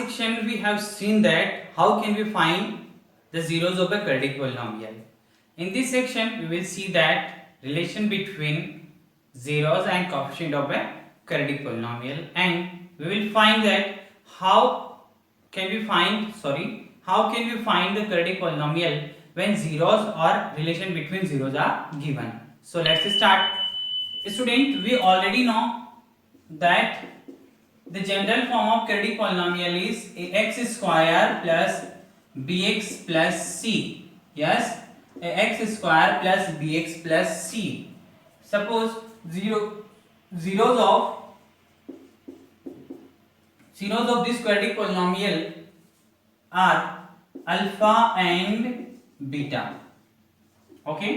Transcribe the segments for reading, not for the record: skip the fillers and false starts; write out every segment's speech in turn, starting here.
section we have seen that how can we find the zeros of a quadratic polynomial. In this section we will see that relation between zeros and coefficient of a quadratic polynomial, and we will find that how can we find the quadratic polynomial when zeros or relation between zeros are given. So let's start. Student, we already know that the general form of quadratic polynomial is ax square plus bx plus c. Yes, ax square plus bx plus c. Suppose zeros of this quadratic polynomial are alpha and beta. Okay,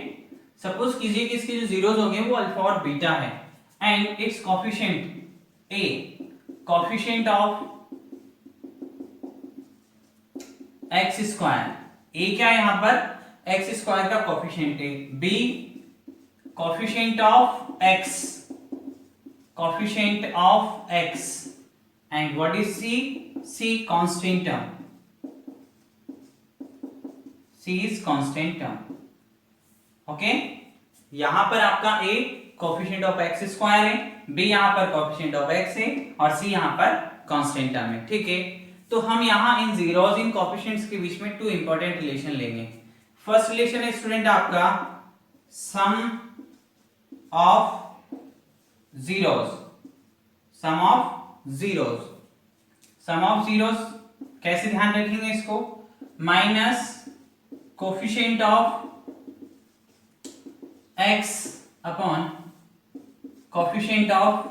suppose कीजिए कि इसके जो zeros होंगे वो alpha और beta है, and it's coefficient a, coefficient of x square, a क्या है यहाँ पर एक्स स्क्वायर का कोफिशिएंट है, b coefficient of x, and what is c constant term, c is constant term. Okay, यहां पर आपका a coefficient of x square है, b यहां पर कोफिशिएंट ऑफ x है और c यहां पर कांस्टेंट टर्म है. ठीक है, तो हम यहां इन जीरोस इन कोफिशिएंट्स के बीच में टू इंपॉर्टेंट रिलेशन लेंगे. फर्स्ट रिलेशन है स्टूडेंट आपका सम ऑफ जीरोस. कैसे ध्यान रखेंगे इसको, minus coefficient of x upon coefficient of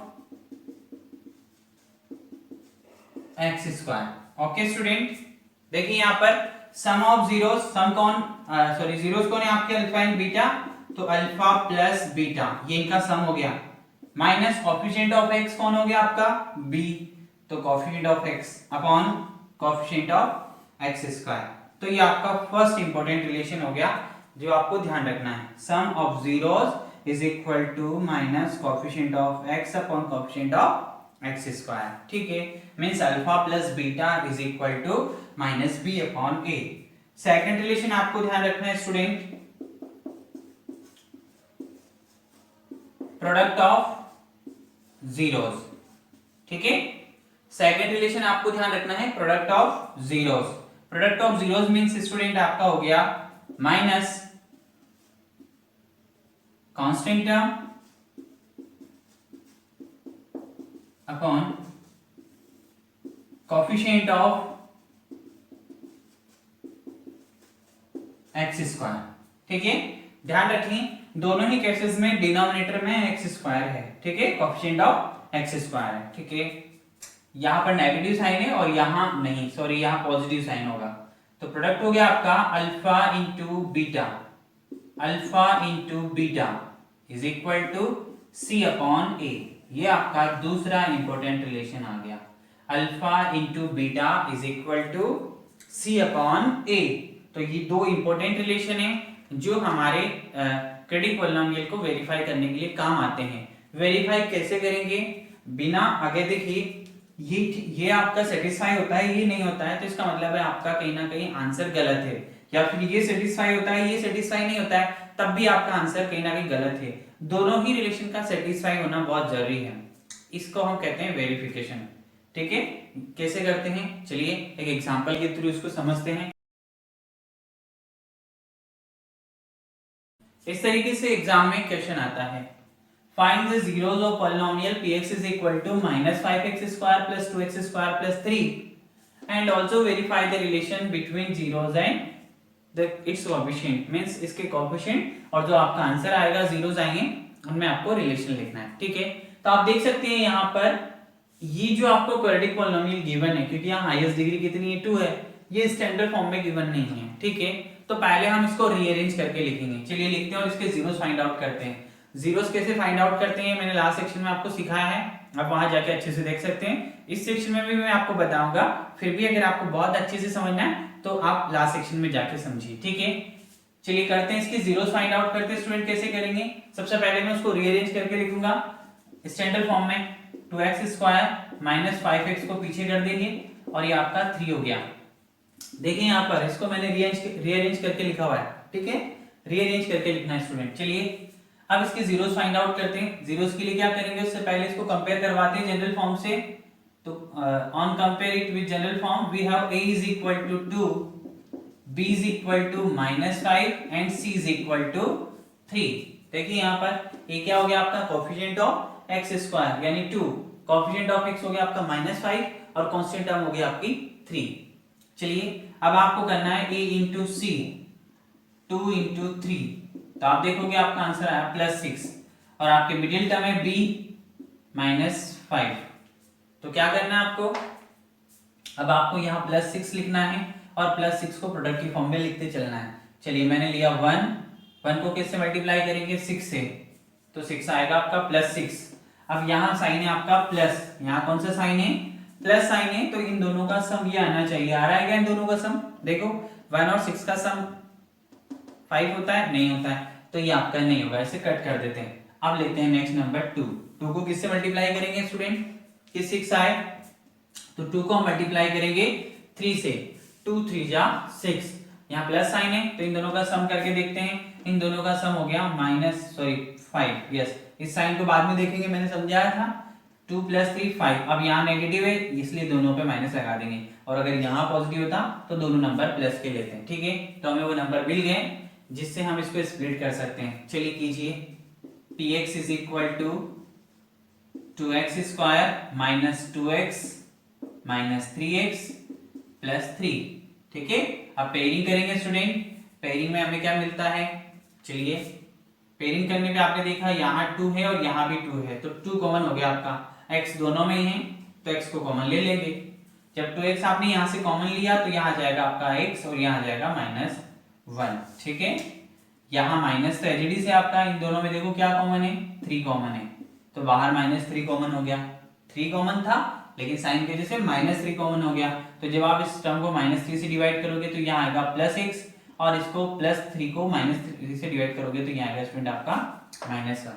x square. Okay student, देखिए यहां पर सम ऑफ जीरोस, जीरोस कौन है आपके अल्फा एंड बीटा, तो अल्फा प्लस बीटा ये इनका सम हो गया, माइनस कोफिशिएंट ऑफ x कौन हो गया आपका b, तो coefficient of x upon coefficient of x square. तो ये आपका फर्स्ट इंपॉर्टेंट रिलेशन हो गया जो आपको ध्यान रखना है. Sum of zeros is equal to minus coefficient of x upon coefficient of x square. ठीक है, means alpha plus beta is equal to minus b upon a. Second relation आपको ध्यान रखना है स्टूडेंट, प्रोडक्ट ऑफ जीरोस. ठीक है, second relation आपको ध्यान रखना है product of zeros. Product of zeros means student आपका हो गया minus constant term upon coefficient of x square. ठीक है, ध्यान रखें दोनों ही केसेस में डिनोमिनेटर में एक्स स्क्वायर है. ठीक है, कोफिशिएंट ऑफ एक्स स्क्वायर है. ठीक है, यहां पर नेगेटिव साइन है और यहां नहीं, सॉरी यहां पॉजिटिव साइन होगा. तो प्रोडक्ट हो गया आपका alpha into beta is equal to c upon a. ये आपका दूसरा इंपॉर्टेंट रिलेशन आ गया, alpha into beta is equal to c upon a. तो ये दो इंपॉर्टेंट रिलेशन है जो हमारे क्वाड्रेटिक पॉलिनोमियल को वेरीफाई करने के लिए काम आते हैं. वेरीफाई कैसे करेंगे, बिना आगे देखिए ये आपका सेटिस्फाई होता है, ये नहीं होता है, तो इसका मतलब है आपका कहीं ना कहीं आंसर गलत है, या फिर ये सेटिस्फाई होता है ये सेटिस्फाई नहीं होता है, तब भी आपका आंसर कहीं ना कहीं गलत है. दोनों ही रिलेशन का सेटिस्फाई होना बहुत जरूरी है, इसको हम कहते हैं वेरिफिकेशन. ठीक है, कैसे करते हैं चलिए एक एग्जांपल के थ्रू इसको समझते हैं. इस तरीके से एग्जाम में क्वेश्चन आता है, find the zeros of polynomial px is equal to minus 5x square plus 2x square plus 3 and also verify the relation between zeros and its coefficient. Means इसके कोएफिशिएंट और जो आपका आंसर आएगा zeros आएंगे उनमें आपको रिलेशन लिखना है. ठीक है, तो आप देख सकते हैं यहाँ पर ये जो आपको क्वाड्रेटिक पॉलिनोमियल गिवन है, क्योंकि यहाँ हाईएस्ट डिग्री कितनी है 2 है, ये स्टैंडर्ड फॉर्म में गिवन नहीं है. ठीक है, तो पहले हम इसको रीअरेंज करके लिखेंगे. चलिए लिखते हैं और इसके जीरोस फाइंड आउट करते हैं. जीरोस कैसे फाइंड आउट करते हैं मैंने लास्ट सेक्शन में आपको सिखाया है, आप वहां जाके अच्छे से देख सकते हैं. इस सेक्शन में भी मैं आपको बताऊंगा, फिर भी अगर आपको बहुत अच्छे से समझना है तो आप लास्ट सेक्शन में जाके समझिए. ठीक है, चलिए करते हैं इसके जीरोस फाइंड आउट करते हैं. स्टूडेंट कैसे करेंगे, सबसे पहले मैं उसको रीअरेंज करके लिखूंगा स्टैंडर्ड फॉर्म में. 2x स्क्वायर माइनस 5x को पीछे कर देंगे और ये आपका 3 हो गया। देखिए यहाँ पर इसको मैंने रीअरेंज करके लिखा हुआ है, ठीक है, रीअरेंज करके लिखना है स्टूडेंट। चलिए अब इसके जीरोस फाइंड आउट करते हैं। जीरोस के लिए क्या करेंगे, उससे पहले इसको कंपेयर करवाते हैं जनरल फॉर्म से। तो on compare it with general form we have a is equal to 2, b is equal to -5 and c is equal to 3। देखिए यहाँ पर ये क्या हो गया आपका कोएफिशिएंट ऑफ x स्क्वायर यानी 2, कोएफिशिएंट ऑफ x हो गया आपका -5 और कांस्टेंट टर्म हो गया आपकी 3। चलिए अब आपको करना है a इंटू सी 2 इंटू 3, तो आप देखोगे आपका आंसर आया +6 और आपके मिडिल टर्म है b -5। तो क्या करना है आपको, अब आपको यहाँ +6 लिखना है और +6 को प्रोडक्ट की फॉर्म में लिखते चलना है। चलिए मैंने लिया 1 को किससे मल्टीप्लाई करेंगे 6 से, तो 6 आएगा आपका +6। अब यहाँ साइन है आपका प्लस, यहाँ कौन सा साइन है, प्लस साइन है, तो इन दोनों का सम ये आना चाहिए। आ रहा है क्या इन दोनों का सम, देखो 1 और 6 का सम 5 होता है, नहीं होता है, तो ये आपका नहीं होगा, इसे कट कर देते हैं। अब लेते हैं नेक्स्ट नंबर 2 को किससे मल्टीप्लाई करेंगे स्टूडेंट, कि 6 आए तो 2 को हम मल्टीप्लाई करेंगे 3 से, 2 3 जा 6, यहाँ प्लस साइन है तो इन दोनों का सम करके देखते हैं। इन दोनों का सम हो गया -5, यस, इस साइन को बाद में देखेंगे, मैंने समझाया था 2 + 3 5। अब यहाँ नेगेटिव है इसलिए दोनों पे माइनस लगा देंगे, और अगर यहाँ पॉजिटिव होता तो दोनों नंबर प्लस के लेते हैं, ठीक है। तो हमें वो नंबर मिल गए जिससे हम इसको स्प्लिट कर सकते हैं। चलिए कीजिए, px is equal to 2x square -2x -3x +3, ठीक है। अब पेयरिंग करेंगे स्टूडेंट, पेयरिंग में हमें क्या मिलता है, चलिए पेयरिंग करने पे आपने देखा यहाँ 2 है और यहाँ भी 2 है, तो 2 कॉमन हो गया आपका, x दोनों में ही है तो x को कॉमन ले लेंगे। जब 2x आपने यहाँ से कॉमन लिया तो यहाँ जाएगा आपका x और यहाँ जाएगा -1, ठीक है। यहाँ माइनस तो एलजीडी से आपका, इन दोनों में देखो क्या कॉमन है, 3 कॉमन है, तो बाहर -3 कॉमन हो गया। 3 कॉमन था लेकिन साइन की वजह से -3 कॉमन हो गया, तो जब आप इस टर्म को -3 से डिवाइड करोगे तो यहाँ आएगा +x, और इसको +3 को -3 से डिवाइड करोगे तो यहाँ आएगा स्टूडेंट आपका -1,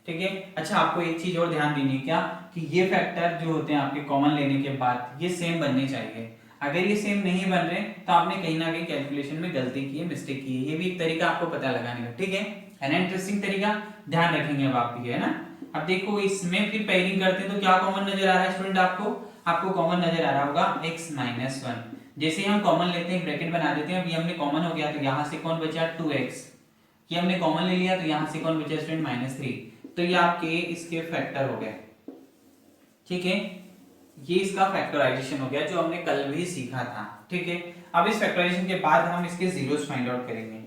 ठीक है। अच्छा आपको एक चीज और ध्यान देनी है क्या, कि ये फैक्टर जो होते हैं आपके कॉमन लेने के बाद ये सेम बनने चाहिए। अगर ये सेम नहीं बन रहे तो आपने कहीं ना कहीं कैलकुलेशन में गलती की है, मिस्टेक की है, ये भी एक तरीका आपको पता लगाने का, ठीक है ना, इंटरेस्टिंग तरीका, ध्यान रखेंगे अब आप भी, है ना। अब देखो इसमें फिर पेयरिंग करते हैं तो क्या कॉमन नजर आ रहा है स्टूडेंट, आपको कॉमन नजर आ रहा होगा x -1। जैसे हम कॉमन लेते हैं ब्रैकेट बना देते हैं, अब ये हमने कॉमन हो गया तो यहाँ से कौन बचा 2x, ये हमने कॉमन ले लिया तो यहाँ से कौन बचा स्टूडेंट -3, तो ये आपके इसके फैक्टर हो गए, ठीक है। ये इसका फैक्टराइजेशन हो गया जो हमने कल भी सीखा था, ठीक है। अब इस फैक्टराइजेशन के बाद हम इसके जीरोस फाइंड आउट करेंगे।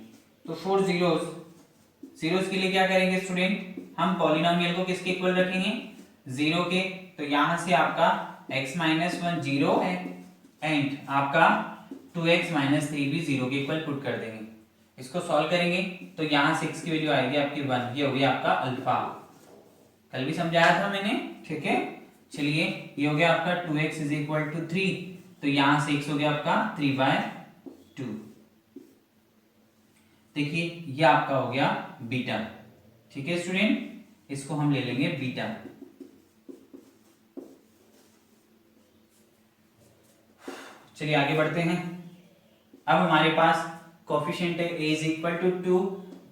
तो फॉर जीरोस के लिए क्या करेंगे स्टूडेंट, हम पॉलिनोमियल को किसके इक्वल रखेंगे, 0 के, तो यहां से आपका x -1 0 है एंड आपका 2x -3 भी 0 के इक्वल पुट कर देंगे। इसको सॉल्व करेंगे तो यहां से x की वैल्यू आएगी आपकी 1, ये हो गया आपका अल्फा, कल भी समझाया था मैंने, ठीक है। चलिए ये हो गया आपका 2x = 3, तो यहां से x हो गया आपका 3/2। देखिए ये आपका हो गया बीटा, ठीक है स्टूडेंट, इसको हम ले लेंगे बीटा। चलिए आगे बढ़ते हैं। अब हमारे पास कोफिशिएंट है a = 2,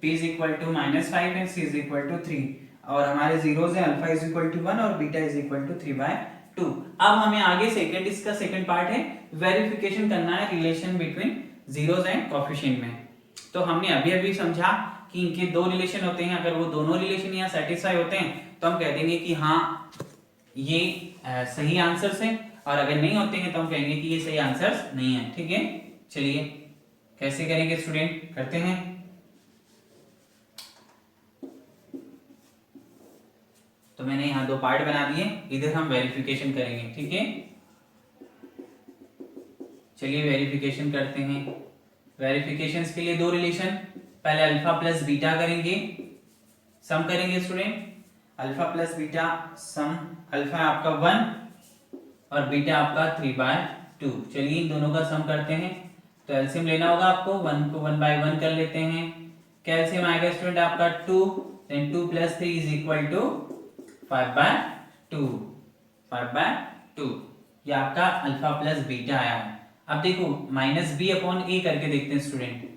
b = -5 एंड c = 3, और हमारे जीरोस है अल्फा = 1 और बीटा = 3/2। अब हमें आगे इसका सेकंड पार्ट है वेरिफिकेशन करना है relation between zeros and coefficient में। तो हमने अभी समझा कि इनके दो रिलेशन होते हैं, अगर वो दोनों रिलेशन यहाँ सेटिस्फाई होते हैं तो हम कह देंगे कि हाँ ये सही आंसर्स हैं, और अगर नहीं होते हैं तो हम कहेंगे कि ये सही आंसर्स नहीं है, ठीक है। चलिए कैसे करेंगे स्टूडेंट, करते हैं। तो मैंने यहाँ 2 पार्ट बना दिए, इधर हम वेरिफिकेशन करेंगे, ठीक है। चलिए वेरिफिकेशन करते हैं। वेरिफिकेशंस के लिए 2 रिलेशन, पहले अल्फा प्लस बीटा करेंगे, सम करेंगे स्टूडेंट, अल्फा प्लस बीटा सम, अल्फा आपका 1 और बीटा आपका 3/2। चलिए इन दोनों का सम करते हैं, तो एलसीएम लेना होगा आपको, 1 को 1/1 कर लेते हैं, क्या एलसीएम आएगा स्टूडेंट आपका 2, then 2 + 3 = 5/2, ये आपका अल्फा प्लस बीटा आया है। अब देखो माइनस बी अपॉन ए करके देखते हैं स्टूडेंट,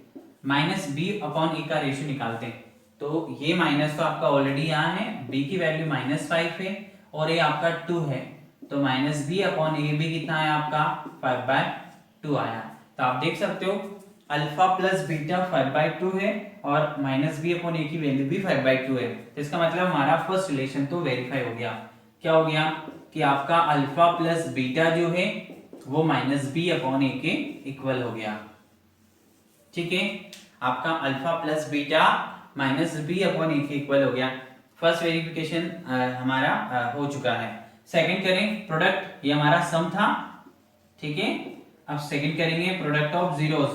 माइनस बी अपॉन ए का रेशियो निकालते हैं। तो ये माइनस तो आपका ऑलरेडी यहाँ है, बी की वैल्यू -5 है और ए आपका 2 है, तो माइनस बी अपॉन ए भी कितना है आपका 5/2 आया। तो आप देख सकते हो अल्फा प्लस बीटा 5/2 है और माइनस बी अपॉन ए की वैल्यू भी 5/2 है। तो इसका मतलब हमारा फर्स्ट रिलेशन तो वेरीफाई हो गया। क्या हो गया कि आपका अल्फा प्लस बीटा जो है वो माइनस बी अपॉन ए के इक्वल हो गया। ठीक है, आपका alpha plus beta minus B upon a के इक्वल हो गया। फर्स्ट वेरिफिकेशन हमारा हो चुका है। सेकंड करें प्रोडक्ट, ये हमारा सम था। ठीक है, अब सेकंड करेंगे product of zeros,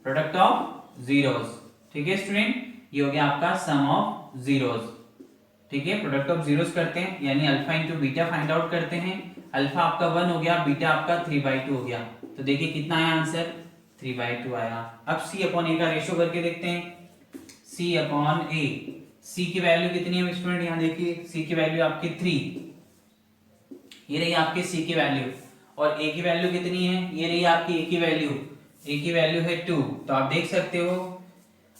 product of zeros. ठीक है स्टूडेंट, ये हो गया आपका सम ऑफ जीरोस। ठीक है, प्रोडक्ट ऑफ जीरोस करते हैं यानी alpha into beta find out करते हैं। अल्फा आपका 1 हो गया, बीटा आपका 3/2 हो गया। तो देखिए कितना आया आंसर, 3/2 आया। अब सी अपॉन ए का रेशियो करके देखते हैं, सी अपॉन ए। सी की वैल्यू कितनी है स्टूडेंट, यहाँ देखिए सी की वैल्यू आपकी 3, ये रही आपकी सी की वैल्यू, और ए की वैल्यू कितनी है, ये रही आपकी ए की वैल्यू, ए की वैल्यू है 2। तो आप देख सकते हो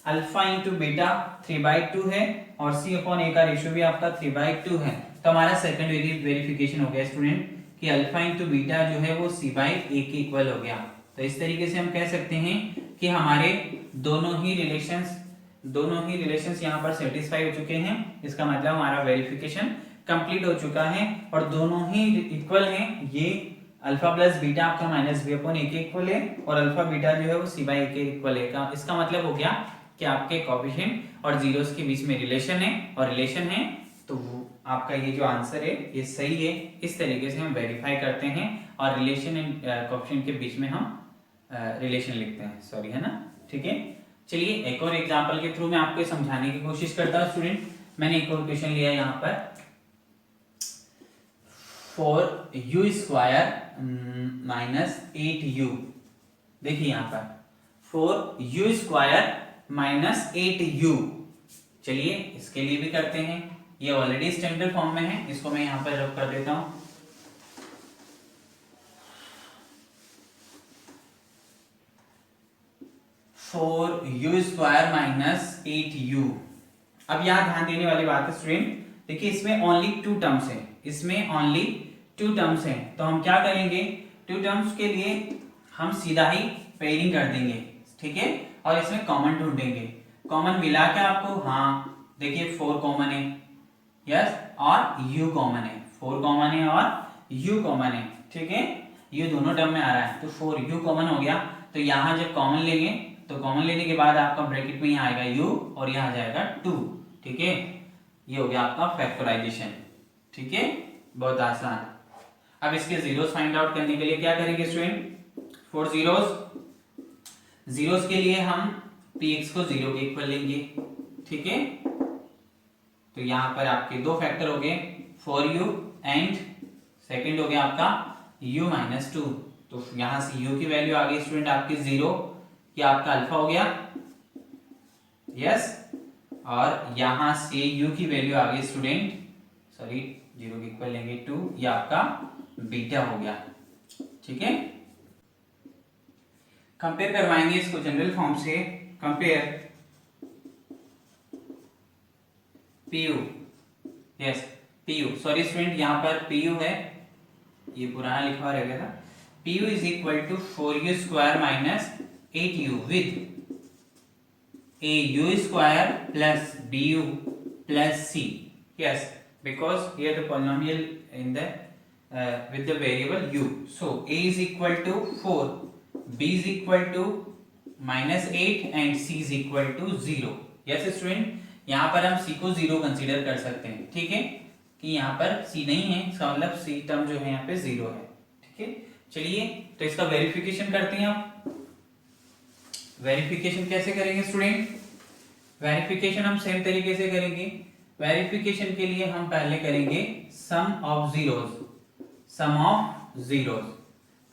अल्फा इंटू बीटा 3/2 है और सी अपॉन ए का रेशियो भी आपका 3/2 है। तो हमारा सेकंड वेरिफिकेशन हो गया स्टूडेंट कि अल्फा इंटू बीटा जो है वो c/a के इक्वल हो गया। तो इस तरीके से हम कह सकते हैं कि हमारे दोनों ही रिलेशंस यहाँ पर सेटिस्फाई हो चुके हैं। इसका मतलब हमारा वेरिफिकेशन कंप्लीट हो चुका है और दोनों ही इक्वल हैं। ये अल्फा प्लस बीटा आपका माइनस बी अपॉन ए के इक्वल है और अल्फा बीटा जो है वो c/a के इक्वल है। इसका मतलब हो गया कि आपके कोएफिशिएंट और जीरोस के बीच में रिलेशन है, और रिलेशन है तो वो आपका ये जो आंसर है ये सही है। इस तरीके से हम वेरीफाई करते हैं और रिलेशन एंड कोएफिशिएंट के बीच में हम रिलेशन लिखते हैं, सॉरी, है ना। ठीक है, चलिए एक और एग्जांपल के थ्रू मैं आपको समझाने की कोशिश करता हूँ स्टूडेंट। मैंने एक और क्वेश्चन लिया यहाँ पर, 4u² माइनस 8u। देखिए यहाँ पर 4u² माइनस 8u। चलिए इसके लिए भी करते हैं, ये ऑलरेडी स्टैंडर्ड फॉर्म में है, इसको मैं यहाँ पर रब कर देता हूं। Four you square minus 8u। अब यहाँ ध्यान देने वाली बात है स्टूडेंट, देखिए इसमें ओनली 2 टर्म्स है, इसमें ओनली 2 टर्म्स है। तो हम क्या करेंगे, 2 टर्म्स के लिए हम सीधा ही पेयरिंग कर देंगे। ठीक है, और इसमें कॉमन ढूंढेंगे। कॉमन मिला के आपको, हाँ देखिए 4 कॉमन है, यस, और u कॉमन है, 4 कॉमन है और u कॉमन है। ठीक है, u दोनों टर्म में आ रहा है तो 4u कॉमन हो गया। तो यहाँ जब कॉमन लेंगे तो कॉमन लेने के बाद आपका ब्रैकेट में यहाँ आएगा u और यहाँ आ जाएगा 2। ठीक है, ये हो गया आपका फैक्टराइजेशन। ठीक है, बहुत आसान। अब इसके जीरोस फाइंड आउट करने के लिए क्या करेंगे स्टूडेंट, 4 जीरोस के लिए हम px को 0 के इक्वल लेंगे। ठीक है, तो यहाँ पर आपके 2 फैक्टर हो गए, 4u एंड सेकंड हो गया आपका u माइनस 2। तो यहाँ से u की वैल्यू आ गई स्टूडेंट आपकी 0, ये आपका अल्फा हो गया, यस, और यहाँ से u की वैल्यू आ गई स्टूडेंट, सॉरी 0 के इक्वल लेंगे 2, ये आपका बीटा हो गया। ठीक है, कंपेयर करवाएंगे इसको जनरल फॉर्म से, compare PU, yes PU, sorry student यहाँ पर PU है, ये पुराना लिखा हुआ रह गया था। PU is equal to 4u² minus 8u with au² plus bu plus c, yes, because here the polynomial in the with the variable u, so a is equal to 4, b is equal to -8 and c is equal to 0। yes student, यहाँ पर हम c को 0 consider कर सकते हैं। ठीक है, कि यहाँ पर c नहीं है, इसका मतलब c टर्म जो है यहाँ पे 0 है। ठीक है, चलिए तो इसका वेरिफिकेशन करते हैं। आप वेरिफिकेशन कैसे करेंगे स्टूडेंट, वेरिफिकेशन हम सेम तरीके से करेंगे। वेरिफिकेशन के लिए हम पहले करेंगे sum of zeros, sum of zeros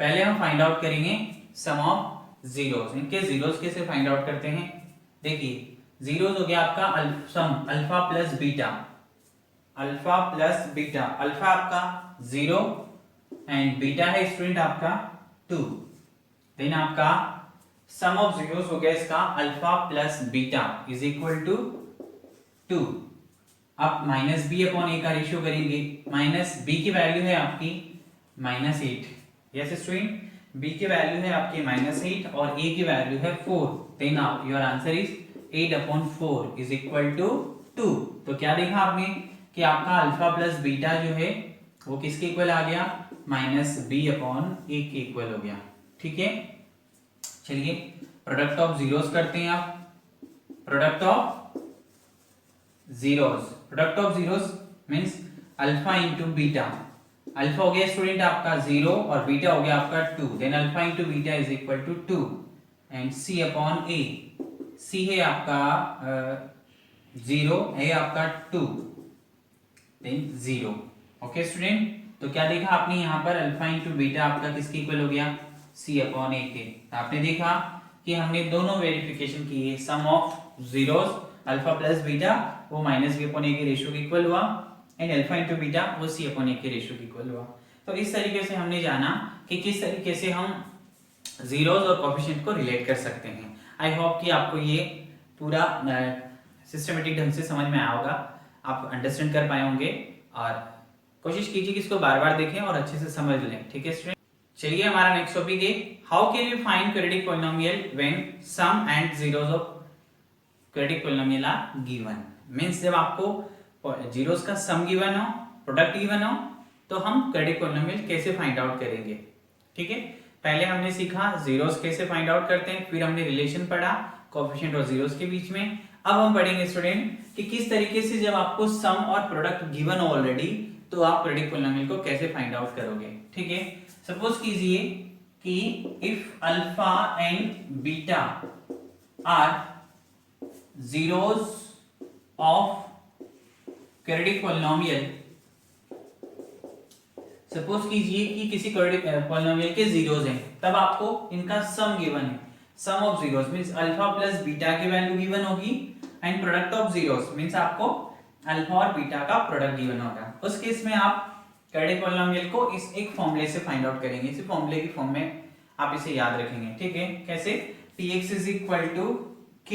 पहले हम फाइंड आउट करेंगे सम ऑफ जीरोस। इनके जीरोस कैसे फाइंड आउट करते हैं, देखिए जीरोस हो गया आपका sum alpha plus beta, alpha plus beta, alpha आपका 0 एंड बीटा है स्टूडेंट आपका 2। देन आपका सम ऑफ जीरोस हो गया इसका alpha plus beta is equal to 2। अब माइनस बी अपॉन ए का रेशियो करेंगे। माइनस बी की वैल्यू है आपकी -8। यस स्टूडेंट, बी की वैल्यू है आपकी -8 और ए की वैल्यू है 4। देन आप your answer is 8/4 is equal to 2। तो क्या देखा आपने कि आपका अल्फा प्लस बीटा जो है वो किसके इक्वल आ गया, -b/a के इक्वल हो गया। ठीक है, चलिए प्रोडक्ट ऑफ जीरोस करते हैं आप। Product of zeros means alpha into beta. Alpha हो गया स्टूडेंट आपका 0 और बीटा हो गया आपका 2। Then alpha into beta is equal to 2 and c upon a। c है आपका 0, है आपका 2, देन 0। ओके स्टूडेंट, तो क्या देखा आपने यहाँ पर अल्फा इंटू बीटा आपका किसके इक्वल हो गया, c अपॉन a के। तो आपने देखा कि हमने दोनों वेरिफिकेशन की है। Sum of zeros alpha plus beta वो -b अपॉन a के रेशियो के इक्वल हुआ एंड अल्फा इंटू बीटा वो c अपॉन a के रेशियो के इक्वल हुआ। तो इस तरीके से हमने जाना कि किस तरीके से हम जीरोस और कोएफिशिएंट को रिलेट कर सकते हैं। आई होप कि आपको ये पूरा सिस्टमेटिक ढंग से समझ में आया होगा, आप अंडरस्टैंड कर पाए होंगे और कोशिश कीजिए कि इसको बार-बार देखें और अच्छे से समझ लें। ठीक है स्टूडेंट, चलिए हमारा नेक्स्ट टॉपिक है how can we find quadratic polynomial when sum and zeros of quadratic polynomial are given. Means जब आपको जीरोस का सम गिवन हो, प्रोडक्ट गिवन हो, तो हम क्वाड्रेटिक पॉलिनोमियल कैसे फाइंड आउट करेंगे। ठीक है, पहले हमने सीखा जीरोस कैसे फाइंड आउट करते हैं, फिर हमने रिलेशन पढ़ा कोएफिशिएंट और जीरोस के बीच में। अब हम पढ़ेंगे स्टूडेंट कि किस तरीके से जब आपको सम और प्रोडक्ट गिवन हो ऑलरेडी तो आप क्वाड्रेटिक पॉलिनोमियल को कैसे फाइंड आउट करोगे। ठीक है, सपोज कीजिए कि if alpha and beta are zeros of quadratic polynomial. Suppose कीजिए कि किसी क्वाड्रेटिक पॉलिनोमियल के जीरोस हैं, तब आपको इनका सम गिवन है। Sum of zeros means alpha plus beta की वैल्यू गिवन होगी and product of zeros means आपको अल्फा और बीटा का प्रोडक्ट गिवन होगा। उस केस में आप क्वाड्रेटिक पॉलिनोमियल को इस एक फॉर्मूले से फाइंड आउट करेंगे। इस फॉर्मूले की फॉर्म में आप इसे याद रखेंगे। ठीक है, कैसे, px is equal to k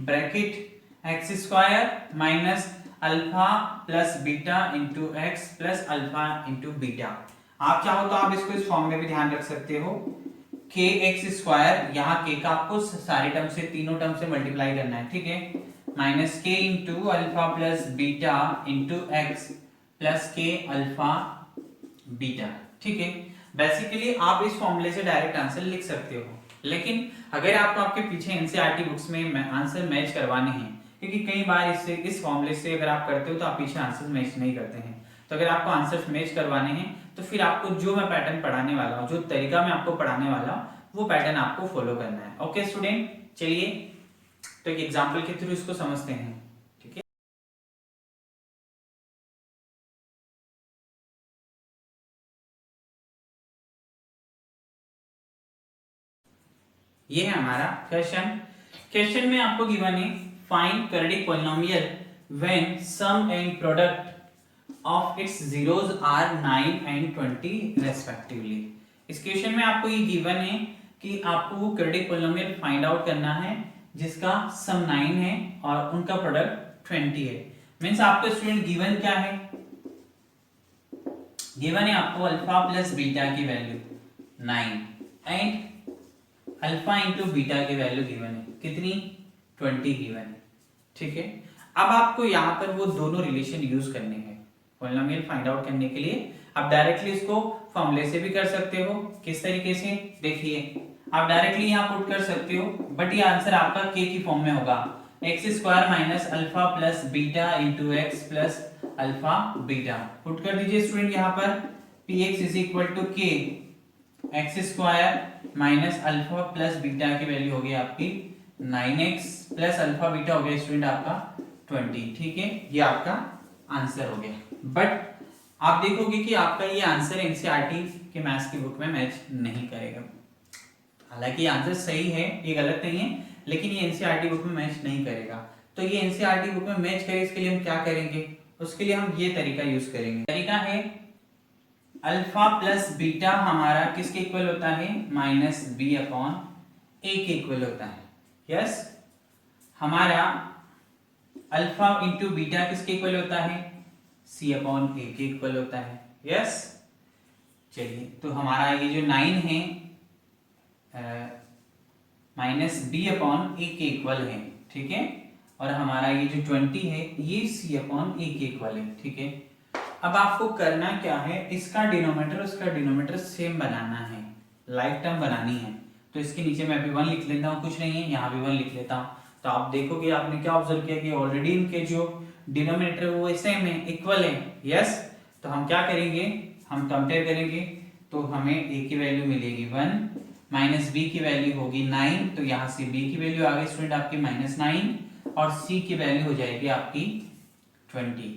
bracket x square minus alpha plus beta into x plus alpha into beta. आप चाहो तो आप इसको इस फॉर्म में भी ध्यान रख सकते हो। k x स्क्वायर, यहाँ k का आपको सारे टर्म से, तीनों टर्म से मल्टीप्लाई करना है। ठीक है, minus k into alpha plus beta into x plus k alpha beta. ठीक है, बेसिकली आप इस फॉर्मूले से डायरेक्ट आंसर लिख सकते हो, लेकिन अगर आपको आपके पीछे एनसीईआरटी बुक्स में आंसर मैच करवाने हैं, क्योंकि कई बार इससे इस फॉर्मूले से अगर आप करते हो तो आप पीछे आंसर मैच नहीं करते हैं। तो अगर आपको आंसर मैच करवाने हैं तो फिर आपको जो मैं पैटर्न पढ़ाने वाला हूँ, जो तरीका मैं आपको पढ़ाने वाला हूँ, वो पैटर्न आपको फॉलो करना है। ओके स्टूडेंट, चलिए तो एक एग्जाम्पल के थ्रू इसको समझते हैं। ठीक है, ये है हमारा क्वेश्चन। क्वेश्चन में आपको गिवन है find quadratic polynomial when sum and product of its zeros are 9 and 20 respectively. इस क्वेश्चन में आपको ये गिवन है कि आपको क्वाड्रेटिक पॉलिनोमियल फाइंड आउट करना है जिसका सम 9 है और उनका प्रोडक्ट 20 है। मींस आपको स्टूडेंट गिवन क्या है, गिवन है आपको अल्फा प्लस बीटा की value 9 and alpha into beta की वैल्यू गिवन है कितनी, 20 गिवन है। ठीक है, अब आपको यहाँ पर वो दोनों रिलेशन यूज करने हैं पॉलिनोमियल फाइंड आउट करने के लिए। आप डायरेक्टली इसको फॉर्मूले से भी कर सकते हो। किस तरीके से, देखिए आप डायरेक्टली यहाँ पुट कर सकते हो, बट ये आंसर आपका k की फॉर्म में होगा, x square minus alpha plus beta into x plus alpha beta. Put कर दीजिए स्टूडेंट यहाँ पर px is equal to k x square minus alpha plus beta की वैल्यू होगी आपकी 9x प्लस अल्फा बीटा हो गया स्टूडेंट आपका 20। ठीक है, ये आपका आंसर हो गया। बट आप देखोगे कि आपका ये आंसर एनसीईआरटी के मैथ्स की बुक में मैच नहीं करेगा। हालांकि ये आंसर सही है, ये गलत नहीं है, लेकिन ये एनसीईआरटी बुक में मैच नहीं करेगा। तो ये एनसीईआरटी बुक में मैच करे इसके लिए हम क्या करेंगे, उसके लिए हम ये तरीका यूज करेंगे। तरीका है अल्फा प्लस बीटा हमारा किसके इक्वल होता है, माइनस बी अपॉन ए के इक्वल होता है। यस, हमारा अल्फा इंटू बीटा किसके इक्वल होता है, सी अपॉन ए के इक्वल होता है। यस, चलिए तो हमारा ये जो 9 है माइनस बी अपॉन ए के इक्वल है, ठीक है, और हमारा ये जो 20 है ये सी अपॉन ए के इक्वल है, ठीक है। अब आपको करना क्या है, इसका डिनोमिनेटर उसका डिनोमिनेटर सेम बनाना है, लाइक टर्म बनानी है। तो इसके नीचे मैं भी 1 लिख लेता हूँ, कुछ नहीं है, यहाँ भी 1 लिख लेता हूँ। तो आप देखोगे, आपने क्या ऑब्जर्व किया कि ऑलरेडी इनके जो डिनोमिनेटर वो सेम है, इक्वल है। यस, तो हम क्या करेंगे, हम कंपेयर करेंगे, तो हमें ए की वैल्यू मिलेगी 1, माइनस बी की वैल्यू होगी 9, तो यहाँ से बी की वैल्यू आ गई स्टूडेंट आपकी -9 और सी की वैल्यू हो जाएगी आपकी 20,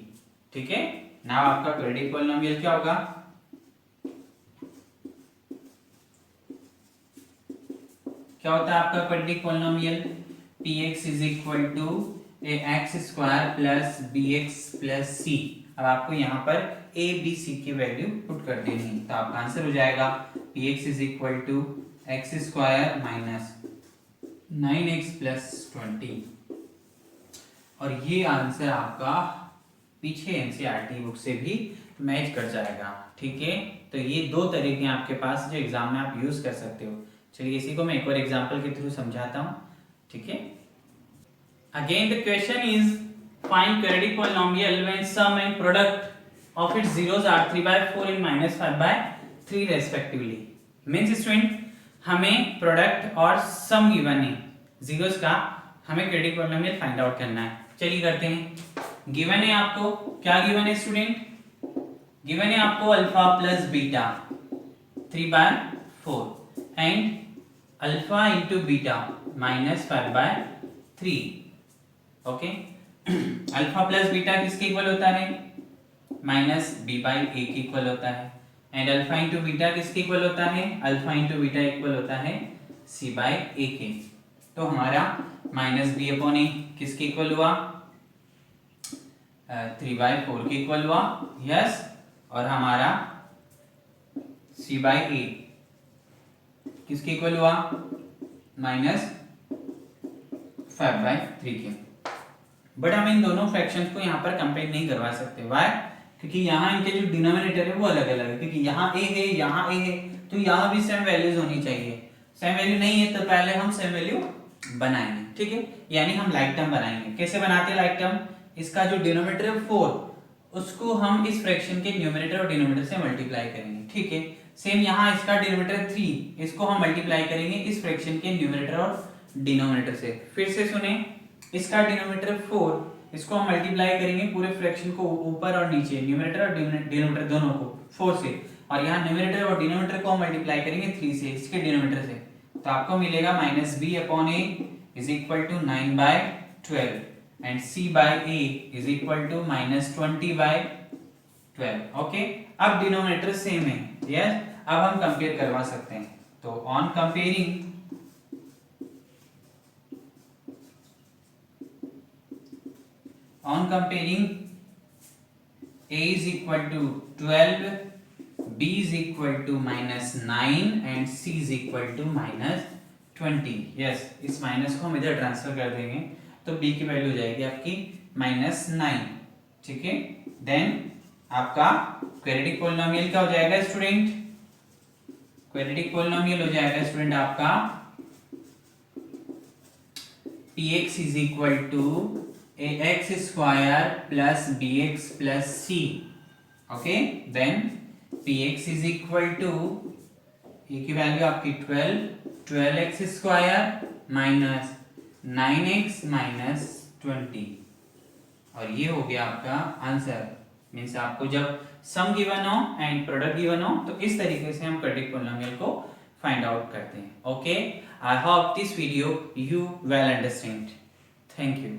ठीक है। नाउ आपका क्वाड्रेटिक पॉलिनोमियल क्या होगा, क्या होता है आपका quadratic polynomial, px is equal to x square plus bx plus c। अब आपको यहाँ पर a b c की वैल्यू पुट कर देनी है, तो आपका आंसर हो जाएगा px is equal to x square minus 9x plus 20। और ये आंसर आपका पीछे एनसीईआरटी बुक से भी मैच कर जाएगा, ठीक है। तो ये दो तरीके हैं आपके पास जो एग्जाम में आप यूज कर सकते हो। चलिए इसी को मैं एक और एग्जांपल के थ्रू समझाता हूँ, ठीक है। Again the question is find quadratic polynomial when sum and product of its zeros are 3/4 and -5/3 respectively. Means student हमें प्रोडक्ट और सम गिवन है जीरोस का, हमें क्वाड्रेटिक पॉलिनोमियल फाइंड आउट करना है। चलिए करते हैं। गिवन है आपको, क्या गिवन है स्टूडेंट, गिवन है आपको alpha plus beta 3/4 and alpha into beta -5/3। Okay, alpha plus beta किसके इक्वल होता है, माइनस बी बाई ए के इक्वल होता है, एंड अल्फा इंटू बीटा किसके इक्वल होता है, अल्फा इंटू बीटा इक्वल होता है सी बाई ए के। तो हमारा माइनस बी अपॉन ए किसके इक्वल हुआ, 3/4 के इक्वल हुआ। यस, और हमारा सी बाई ए किसके इक्वल हुआ, -5/3 के। बट हम इन दोनों फ्रैक्शंस को यहाँ पर कंपेयर नहीं करवा सकते, व्हाई, क्योंकि यहाँ इनके जो डिनोमिनेटर है वो अलग अलग है, क्योंकि यहाँ ए है यहाँ ए है, तो यहाँ भी सेम वैल्यूज होनी चाहिए। सेम वैल्यू नहीं है तो पहले हम सेम वैल्यू बनाएंगे, ठीक है, यानी हम लाइक टर्म बनाएंगे। कैसे बनाते हैं लाइक टर्म, इसका जो डिनोमिनेटर है 4 उसको हम इस फ्रैक्शन के न्यूमरेटर और डिनोमिनेटर से मल्टीप्लाई करेंगे, ठीक है। सेम यहाँ इसका डिनोमिनेटर 3, इसको हम मल्टीप्लाई करेंगे इस फ्रैक्शन के न्यूमरेटर और डिनोमिनेटर से। फिर से सुने, इसका डिनोमिनेटर 4, इसको हम मल्टीप्लाई करेंगे पूरे फ्रैक्शन को ऊपर और नीचे, न्यूमरेटर और डिनोमिनेटर दोनों को 4 से, और यहाँ न्यूमरेटर और डिनोमिनेटर को हम मल्टीप्लाई करेंगे 3 से, इसके डिनोमिनेटर से। तो आपको मिलेगा minus B upon A is equal to 9/12 and C by A is equal to -20/12। Okay, अब डिनोमिनेटर सेम है, यस, अब हम कंपेयर करवा सकते हैं। तो ऑन comparing a is equal to 12, b is equal to -9 and c is equal to -20। Yes, इस माइनस को हम इधर ट्रांसफर कर देंगे तो b की वैल्यू हो जाएगी आपकी -9, ठीक है। देन आपका क्वाड्रेटिक पॉलिनोमियल क्या हो जाएगा स्टूडेंट, क्वाड्रेटिक पॉलिनोमियल हो जाएगा स्टूडेंट आपका px is equal to ax square plus bx plus c। Okay, then px is equal to a की वैल्यू आपकी 12x square minus 9x minus 20, और ये हो गया आपका आंसर। मीन्स आपको जब सम गिवन हो एंड प्रोडक्ट गिवन हो तो इस तरीके से हम क्वाड्रेटिक पॉलिनोमियल को फाइंड आउट करते हैं। Okay, I hope this video you well understand. Thank you.